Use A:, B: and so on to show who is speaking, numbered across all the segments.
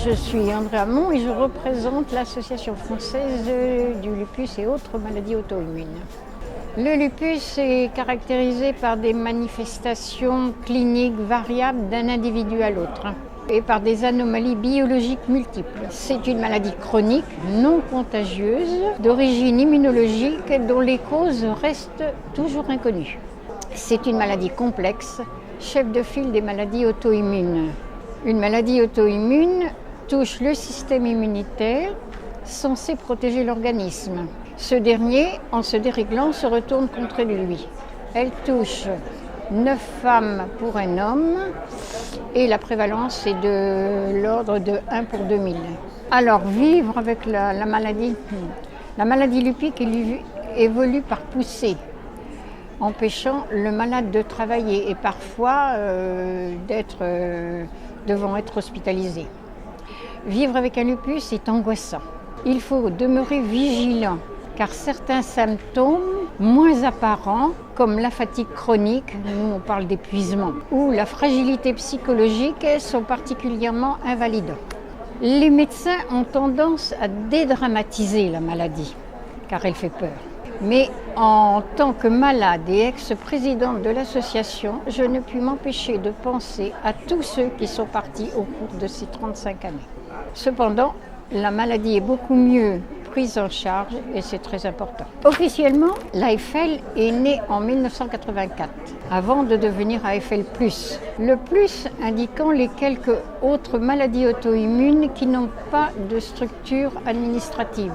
A: Je suis André Hamon et je représente l'Association française du lupus et autres maladies auto-immunes. Le lupus est caractérisé par des manifestations cliniques variables d'un individu à l'autre et par des anomalies biologiques multiples. C'est une maladie chronique, non contagieuse, d'origine immunologique dont les causes restent toujours inconnues. C'est une maladie complexe, chef de file des maladies auto-immunes. Une maladie auto-immune touche le système immunitaire censé protéger l'organisme. Ce dernier, en se déréglant, se retourne contre lui. Elle touche 9 femmes pour un homme et la prévalence est de l'ordre de 1 pour 2000. Alors, vivre avec la maladie lupique évolue par poussée, empêchant le malade de travailler et parfois devant être hospitalisé. Vivre avec un lupus est angoissant. Il faut demeurer vigilant car certains symptômes moins apparents, comme la fatigue chronique, nous on parle d'épuisement, ou la fragilité psychologique sont particulièrement invalidants. Les médecins ont tendance à dédramatiser la maladie car elle fait peur. Mais en tant que malade et ex-présidente de l'association, je ne puis m'empêcher de penser à tous ceux qui sont partis au cours de ces 35 années. Cependant, la maladie est beaucoup mieux prise en charge et c'est très important. Officiellement, l'AFL est née en 1984, avant de devenir AFL+. Le plus indiquant les quelques autres maladies auto-immunes qui n'ont pas de structure administrative.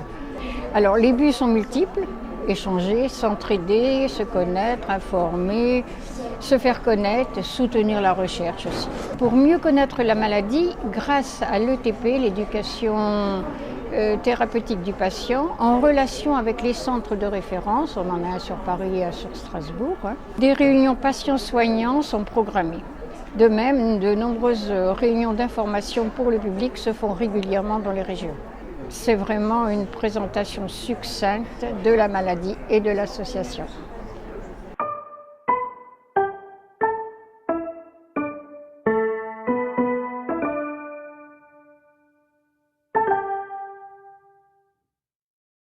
A: Alors les buts sont multiples. Échanger, s'entraider, se connaître, informer, se faire connaître, soutenir la recherche aussi. Pour mieux connaître la maladie, grâce à l'ETP, l'éducation thérapeutique du patient, en relation avec les centres de référence, on en a un sur Paris et un sur Strasbourg, des réunions patients-soignants sont programmées. De même, de nombreuses réunions d'information pour le public se font régulièrement dans les régions. C'est vraiment une présentation succincte de la maladie et de l'association.